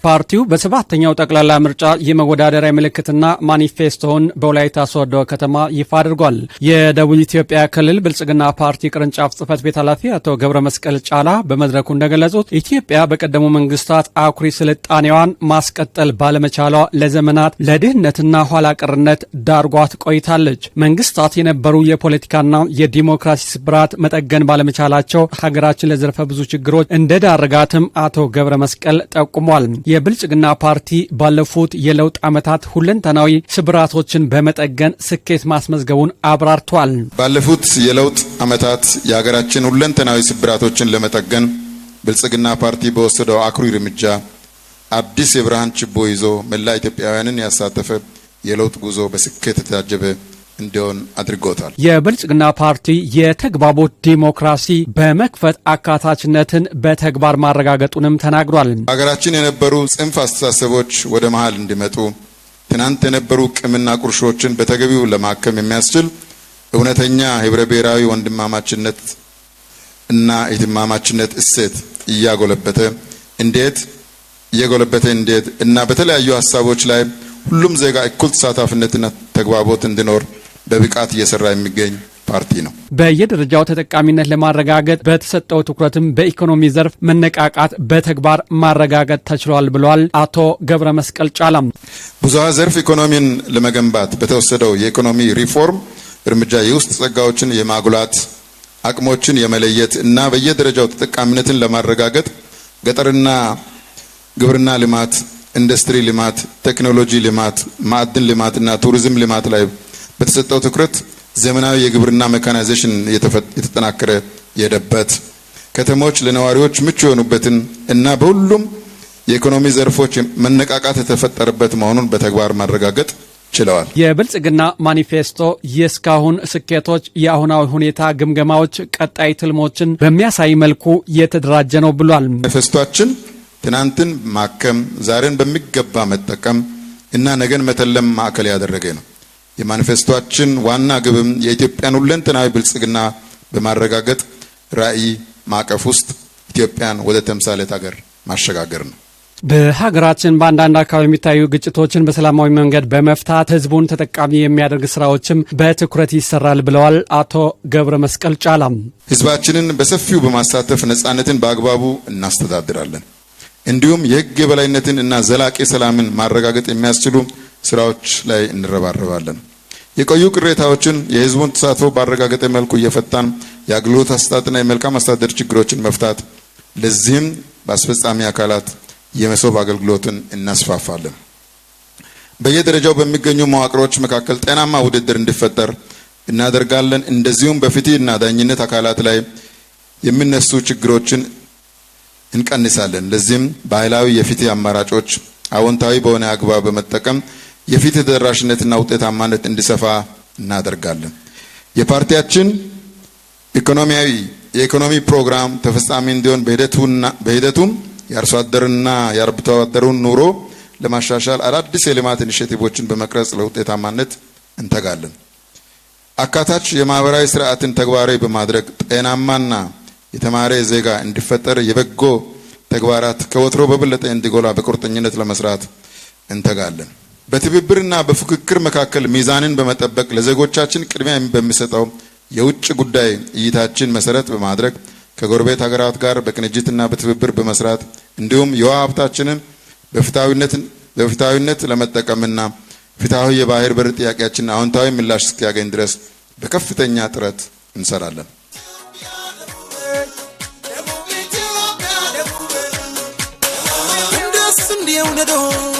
ፓርቲው በሰባተኛው ጠቅላላ ምርጫ የመወዳደሪያ ምልክትና ማኒፌስቶውን በወላይታ ሶዶ ከተማ ይፋ አድርጓል። የደቡብ ኢትዮጵያ ክልል ብልጽግና ፓርቲ ቅርንጫፍ ጽህፈት ቤት ኃላፊ አቶ ገብረ መስቀል ጫላ በመድረኩ እንደገለጹት ኢትዮጵያ በቀደሙ መንግስታት አኩሪ ስልጣኔዋን ማስቀጠል ባለመቻሏ ለዘመናት ለድህነትና ኋላ ቀርነት ዳርጓት ቆይታለች። መንግስታት የነበሩ የፖለቲካና የዲሞክራሲ ስብራት መጠገን ባለመቻላቸው ሀገራችን ለዘርፈ ብዙ ችግሮች እንደዳረጋትም አቶ ገብረ መስቀል ጠቁሟል። የብልጽግና ፓርቲ ባለፉት የለውጥ ዓመታት ሁለንተናዊ ስብራቶችን በመጠገን ስኬት ማስመዝገቡን አብራርቷል። ባለፉት የለውጥ ዓመታት የሀገራችን ሁለንተናዊ ስብራቶችን ለመጠገን ብልጽግና ፓርቲ በወሰደው አኩሪ እርምጃ አዲስ የብርሃን ችቦ ይዞ መላ ኢትዮጵያውያንን ያሳተፈ የለውጥ ጉዞ በስኬት የታጀበ እንዲሆን አድርጎታል። የብልጽግና ፓርቲ የተግባቦት ዲሞክራሲ በመክፈት አካታችነትን በተግባር ማረጋገጡንም ተናግሯል። ሀገራችን የነበሩ ጽንፍ አስተሳሰቦች ወደ መሃል እንዲመጡ ትናንት የነበሩ ቂምና ቁርሾችን በተገቢው ለማከም የሚያስችል እውነተኛ ህብረ ብሔራዊ ወንድማማችነት እና እህትማማችነት እሴት እየጎለበተ እና በተለያዩ ሀሳቦች ላይ ሁሉም ዜጋ እኩል ተሳታፊነትና ተግባቦት እንዲኖር በብቃት እየሰራ የሚገኝ ፓርቲ ነው። በየደረጃው ተጠቃሚነት ለማረጋገጥ በተሰጠው ትኩረትም በኢኮኖሚ ዘርፍ መነቃቃት በተግባር ማረጋገጥ ተችሏል ብሏል አቶ ገብረ መስቀል ጫላም። ብዙሃ ዘርፍ ኢኮኖሚን ለመገንባት በተወሰደው የኢኮኖሚ ሪፎርም እርምጃ የውስጥ ጸጋዎችን የማጉላት አቅሞችን የመለየት እና በየደረጃው ተጠቃሚነትን ለማረጋገጥ ገጠርና ግብርና ልማት፣ ኢንዱስትሪ ልማት፣ ቴክኖሎጂ ልማት፣ ማዕድን ልማት እና ቱሪዝም ልማት ላይ በተሰጠው ትኩረት ዘመናዊ የግብርና ሜካናይዜሽን የተጠናከረ የሄደበት ከተሞች ለነዋሪዎች ምቹ የሆኑበትን እና በሁሉም የኢኮኖሚ ዘርፎች መነቃቃት የተፈጠረበት መሆኑን በተግባር ማረጋገጥ ችለዋል። የብልጽግና ማኒፌስቶ የእስካሁን ስኬቶች፣ የአሁናዊ ሁኔታ ግምገማዎች፣ ቀጣይ ትልሞችን በሚያሳይ መልኩ የተደራጀ ነው ብሏል። ማኒፌስቶአችን ትናንትን ማከም፣ ዛሬን በሚገባ መጠቀም እና ነገን መተለም ማዕከል ያደረገ ነው። የማኒፌስቶአችን ዋና ግብም የኢትዮጵያን ሁለንተናዊ ብልጽግና በማረጋገጥ ራዕይ ማዕቀፍ ውስጥ ኢትዮጵያን ወደ ተምሳሌት ሀገር ማሸጋገር ነው። በሀገራችን በአንዳንድ አካባቢ የሚታዩ ግጭቶችን በሰላማዊ መንገድ በመፍታት ህዝቡን ተጠቃሚ የሚያደርግ ስራዎችም በትኩረት ይሰራል ብለዋል አቶ ገብረ መስቀል ጫላም። ህዝባችንን በሰፊው በማሳተፍ ነጻነትን በአግባቡ እናስተዳድራለን። እንዲሁም የህግ የበላይነትን እና ዘላቂ ሰላምን ማረጋገጥ የሚያስችሉ ስራዎች ላይ እንረባረባለን። የቆዩ ቅሬታዎችን የህዝቡን ተሳትፎ ባረጋገጠ መልኩ እየፈታን የአገልግሎት አሰጣጥና የመልካም አስተዳደር ችግሮችን መፍታት፣ ለዚህም በአስፈጻሚ አካላት የመሶብ አገልግሎትን እናስፋፋለን። በየደረጃው በሚገኙ መዋቅሮች መካከል ጤናማ ውድድር እንዲፈጠር እናደርጋለን። እንደዚሁም በፍትህ እና ዳኝነት አካላት ላይ የሚነሱ ችግሮችን እንቀንሳለን። ለዚህም ባህላዊ የፍትህ አማራጮች አዎንታዊ በሆነ አግባብ በመጠቀም የፍትህ ተደራሽነትና ውጤታማነት እንዲሰፋ እናደርጋለን። የፓርቲያችን የኢኮኖሚ ፕሮግራም ተፈጻሚ እንዲሆን በሂደቱም የአርሶ አደርና የአርብቶ አደሩን ኑሮ ለማሻሻል አዳዲስ የልማት ኢኒሼቲቮችን በመቅረጽ ለውጤታማነት እንተጋለን። አካታች የማህበራዊ ስርዓትን ተግባራዊ በማድረግ ጤናማና የተማረ ዜጋ እንዲፈጠር የበጎ ተግባራት ከወትሮ በበለጠ እንዲጎላ በቁርጠኝነት ለመስራት እንተጋለን። በትብብርና በፉክክር መካከል ሚዛንን በመጠበቅ ለዜጎቻችን ቅድሚያ በሚሰጠው የውጭ ጉዳይ እይታችን መሰረት በማድረግ ከጎረቤት ሀገራት ጋር በቅንጅትና በትብብር በመስራት እንዲሁም የውሃ ሀብታችንን በፍትሃዊነት ለመጠቀምና ፍትሃዊ የባህር በር ጥያቄያችን አዎንታዊ ምላሽ እስኪያገኝ ድረስ በከፍተኛ ጥረት እንሰራለን። Don't